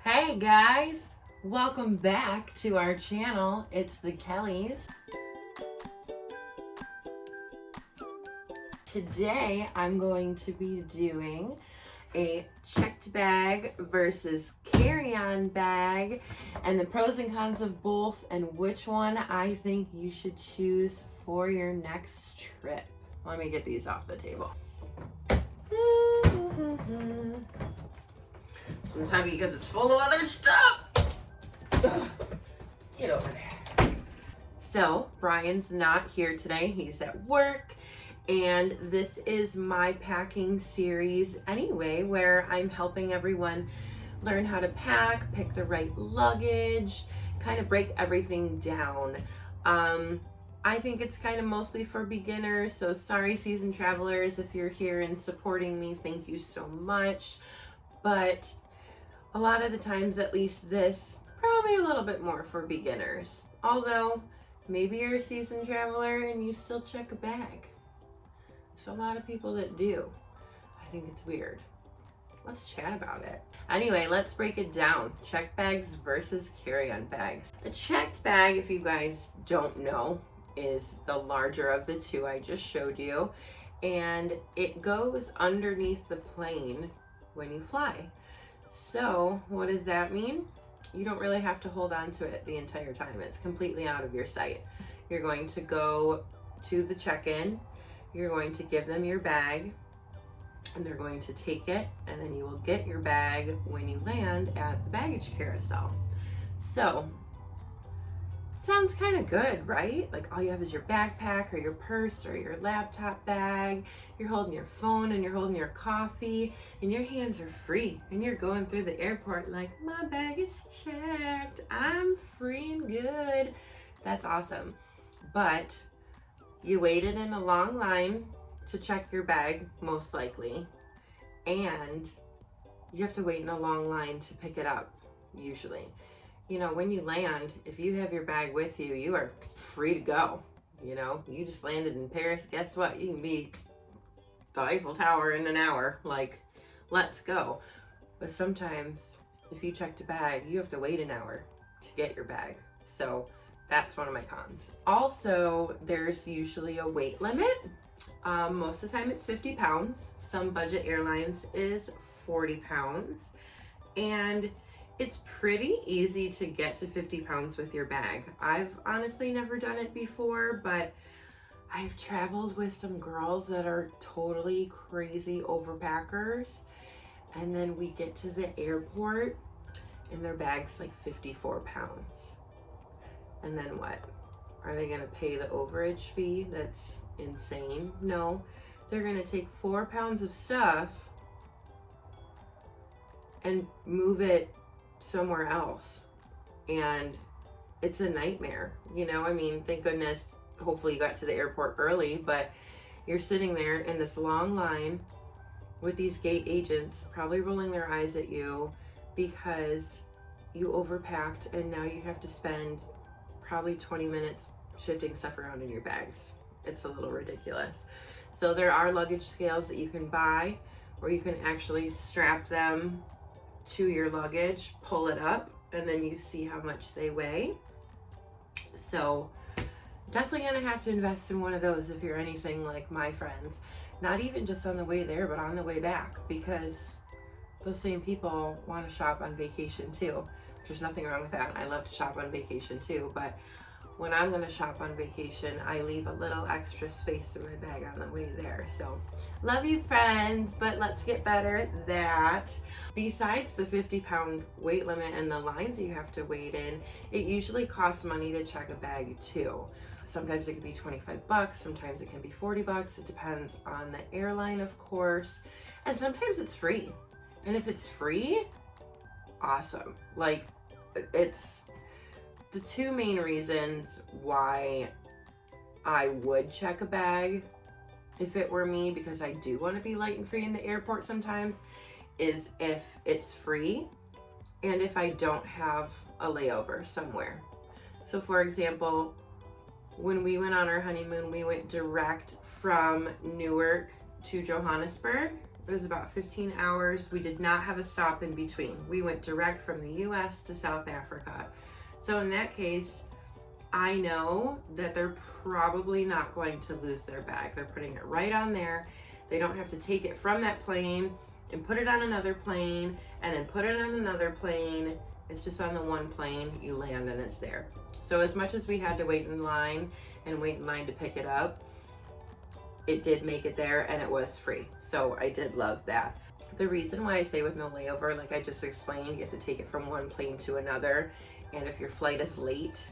Hey guys, welcome back to our channel. It's the Kellys. Today I'm going to be doing a checked bag versus carry-on bag and the pros and cons of both and which one I think you should choose for your next trip. Let me get these off the table. It's heavy because it's full of other stuff. Ugh. Get over there. So Brian's not here today. He's at work. And this is my packing series anyway, where I'm helping everyone learn how to pack, pick the right luggage, kind of break everything down. I think it's kind of mostly for beginners. So sorry, seasoned travelers, if you're here and supporting me, thank you so much. But a lot of the times, at least this, probably a little bit more for beginners. Although, maybe you're a seasoned traveler and you still check a bag. There's a lot of people that do. I think it's weird. Let's chat about it. Anyway, let's break it down. Checked bags versus carry-on bags. A checked bag, if you guys don't know, is the larger of the two I just showed you. And it goes underneath the plane when you fly. So what does that mean? You don't really have to hold on to it the entire time. It's completely out of your sight. You're going to go to the check-in. You're going to give them your bag and they're going to take it, and then you will get your bag when you land at the baggage carousel. So, sounds kind of good, right? Like all you have is your backpack or your purse or your laptop bag. You're holding your phone and you're holding your coffee and your hands are free and you're going through the airport like, my bag is checked. I'm free and good. That's awesome. But you waited in a long line to check your bag, most likely, and you have to wait in a long line to pick it up, usually. You know, when you land, if you have your bag with you, you are free to go. You know, you just landed in Paris, guess what? You can be the Eiffel Tower in an hour, like, let's go. But sometimes, if you checked a bag, you have to wait an hour to get your bag. So that's one of my cons. Also, there's usually a weight limit. Most of the time it's 50 pounds. Some budget airlines is 40 pounds. And it's pretty easy to get to 50 pounds with your bag. I've honestly never done it before, but I've traveled with some girls that are totally crazy overpackers. And then we get to the airport and their bag's like 54 pounds. And then what? Are they gonna pay the overage fee? That's insane. No, they're gonna take 4 pounds of stuff and move it somewhere else. And it's a nightmare, you know? I mean, thank goodness, hopefully you got to the airport early, but you're sitting there in this long line with these gate agents probably rolling their eyes at you because you overpacked and now you have to spend probably 20 minutes shifting stuff around in your bags. It's a little ridiculous. So there are luggage scales that you can buy where you can actually strap them to your luggage, pull it up, and then you see how much they weigh. So definitely gonna have to invest in one of those if you're anything like my friends. Not even just on the way there, but on the way back, because those same people want to shop on vacation too. There's nothing wrong with that. I love to shop on vacation too, but when I'm gonna shop on vacation, I leave a little extra space in my bag on the way there. So, love you friends, but let's get better at that. Besides the 50-pound weight limit and the lines you have to wait in, it usually costs money to check a bag too. Sometimes it can be 25 bucks, sometimes it can be 40 bucks. It depends on the airline, of course, and sometimes it's free. And if it's free, awesome. Like, it's the two main reasons why I would check a bag if it were me, because I do want to be light and free in the airport sometimes, is if it's free and if I don't have a layover somewhere. So for example, when we went on our honeymoon, we went direct from Newark to Johannesburg. It was about 15 hours. We did not have a stop in between. We went direct from the US to South Africa. So in that case, I know that they're probably not going to lose their bag. They're putting it right on there. They don't have to take it from that plane and put it on another plane and then put it on another plane. It's just on the one plane, you land and it's there. So as much as we had to wait in line to pick it up, it did make it there and it was free. So I did love that. The reason why I say with no layover, like I just explained, you have to take it from one plane to another. And if your flight is late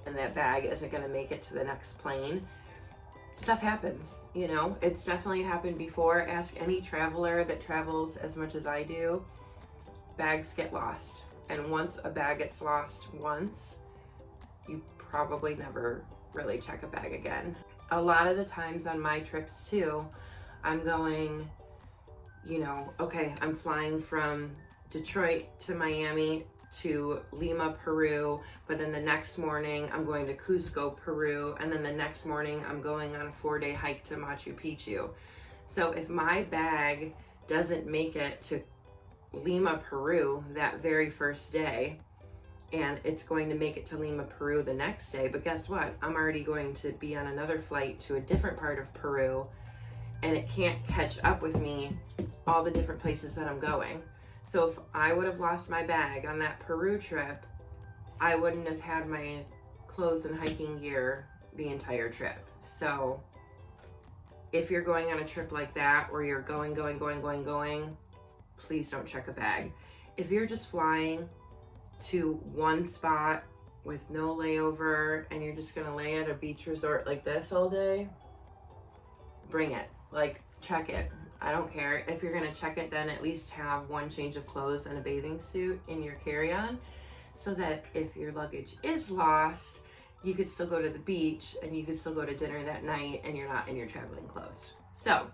and that bag isn't gonna make it to the next plane, stuff happens, you know? It's definitely happened before. Ask any traveler that travels as much as I do. Bags get lost. And once a bag gets lost once, you probably never really check a bag again. A lot of the times on my trips too, I'm going, you know, okay, I'm flying from Detroit to Miami to Lima, Peru, but then the next morning I'm going to Cusco, Peru, and then the next morning I'm going on a 4-day hike to Machu Picchu. So if my bag doesn't make it to Lima, Peru that very first day, and it's going to make it to Lima, Peru the next day, but guess what? I'm already going to be on another flight to a different part of Peru, and it can't catch up with me all the different places that I'm going. So if I would have lost my bag on that Peru trip, I wouldn't have had my clothes and hiking gear the entire trip. So if you're going on a trip like that, where you're going, please don't check a bag. If you're just flying to one spot with no layover and you're just gonna lay at a beach resort like this all day, bring it. Like, check it. I don't care. If you're gonna check it, then at least have one change of clothes and a bathing suit in your carry-on, so that if your luggage is lost, you could still go to the beach and you could still go to dinner that night and you're not in your traveling clothes. So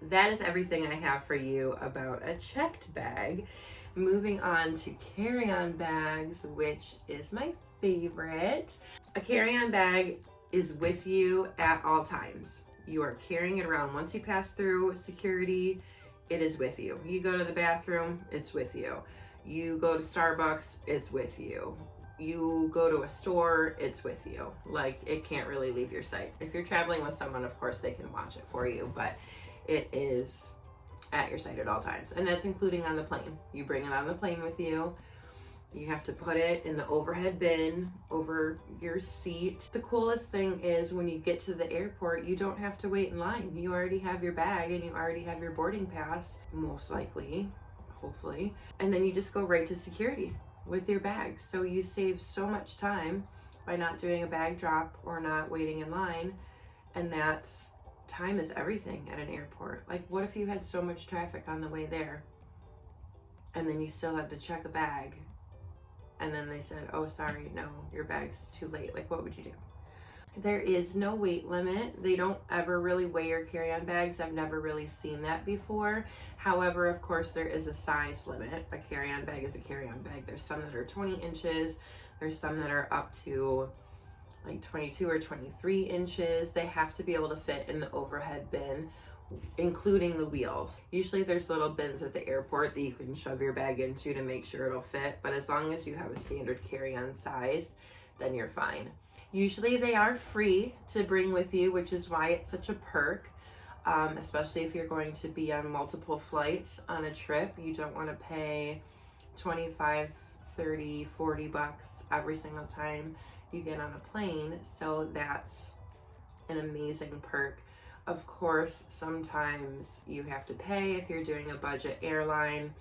that is everything I have for you about a checked bag. Moving on to carry-on bags, which is my favorite. A carry-on bag is with you at all times. You are carrying it around. Once you pass through security, it is with you. You go to the bathroom, it's with you. You go to Starbucks, it's with you. You go to a store, it's with you. Like, it can't really leave your sight. If you're traveling with someone, of course, they can watch it for you, but it is at your sight at all times. And that's including on the plane. You bring it on the plane with you. You have to put it in the overhead bin over your seat. The coolest thing is when you get to the airport, you don't have to wait in line. You already have your bag and you already have your boarding pass, most likely, hopefully. And then you just go right to security with your bag. So you save so much time by not doing a bag drop or not waiting in line. And that's, time is everything at an airport. Like, what if you had so much traffic on the way there and then you still had to check a bag? And then they said, oh, sorry, no, your bag's too late. Like, what would you do? There is no weight limit. They don't ever really weigh your carry-on bags. I've never really seen that before. However, of course, there is a size limit. A carry-on bag is a carry-on bag. There's some that are 20 inches. There's some that are up to like 22 or 23 inches. They have to be able to fit in the overhead bin, including the wheels. Usually there's little bins at the airport that you can shove your bag into to make sure it'll fit, but as long as you have a standard carry-on size, then you're fine. Usually they are free to bring with you, which is why it's such a perk, especially if you're going to be on multiple flights on a trip. You don't want to pay 25, 30, 40 bucks every single time you get on a plane, so that's an amazing perk. Of course, sometimes you have to pay if you're doing a budget airline,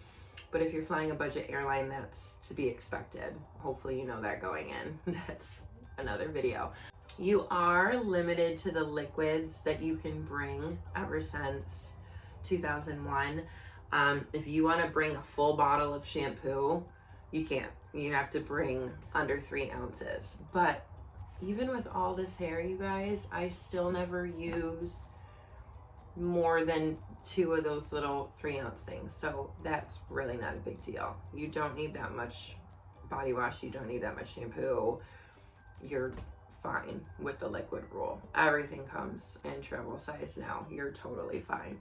but if you're flying a budget airline, that's to be expected. Hopefully you know that going in. That's another video. You are limited to the liquids that you can bring ever since 2001. If you want to bring a full bottle of shampoo, you can't. You have to bring under 3 ounces. But even with all this hair, you guys, I still never use more than 2 of those little 3-ounce things. So that's really not a big deal. You don't need that much body wash. You don't need that much shampoo. You're fine with the liquid rule. Everything comes in travel size now. You're totally fine.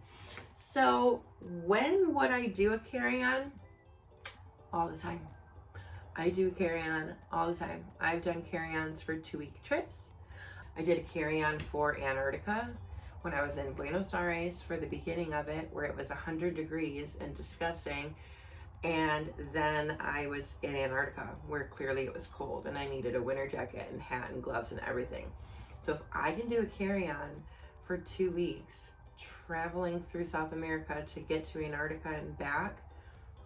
So when would I do a carry-on? All the time. I do carry-on all the time. I've done carry-ons for 2-week trips. I did a carry-on for Antarctica when I was in Buenos Aires for the beginning of it, where it was 100 degrees and disgusting. And then I was in Antarctica where clearly it was cold and I needed a winter jacket and hat and gloves and everything. So if I can do a carry-on for 2 weeks traveling through South America to get to Antarctica and back,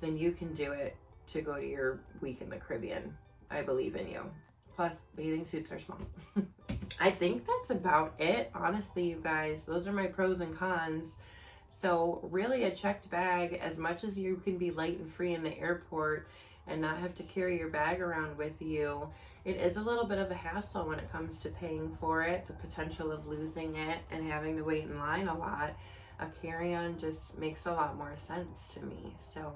then you can do it to go to your week in the Caribbean. I believe in you. Plus, bathing suits are small. I think that's about it. Honestly, you guys, those are my pros and cons. So really, a checked bag, as much as you can be light and free in the airport and not have to carry your bag around with you, it is a little bit of a hassle when it comes to paying for it, the potential of losing it and having to wait in line a lot. A carry-on just makes a lot more sense to me. So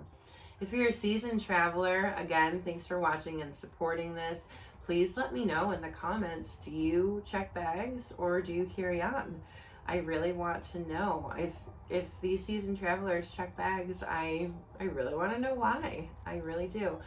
if you're a seasoned traveler, again, thanks for watching and supporting this. Please let me know in the comments, do you check bags or do you carry on? I really want to know. If these seasoned travelers check bags, I really want to know why. I really do.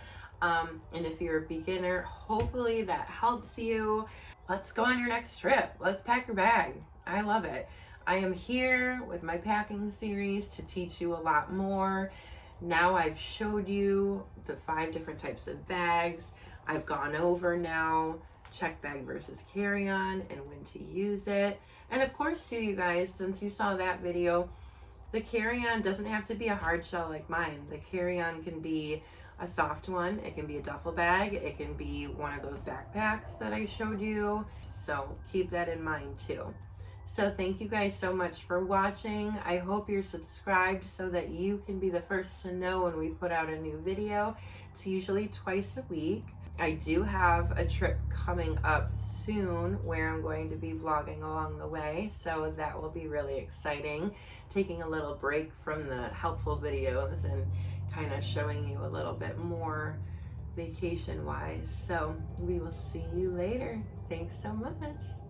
And if you're a beginner, hopefully that helps you. Let's go on your next trip. Let's pack your bag. I love it. I am here with my packing series to teach you a lot more. Now I've showed you the 5 different types of bags. I've gone over now check bag versus carry-on and when to use it. And of course too, you guys, since you saw that video, the carry-on doesn't have to be a hard shell like mine. The carry-on can be a soft one. It can be a duffel bag. It can be one of those backpacks that I showed you. So keep that in mind too. So thank you guys so much for watching. I hope you're subscribed so that you can be the first to know when we put out a new video. It's usually twice a week. I do have a trip coming up soon where I'm going to be vlogging along the way, so that will be really exciting. Taking a little break from the helpful videos and kind of showing you a little bit more vacation-wise. So we will see you later. Thanks so much.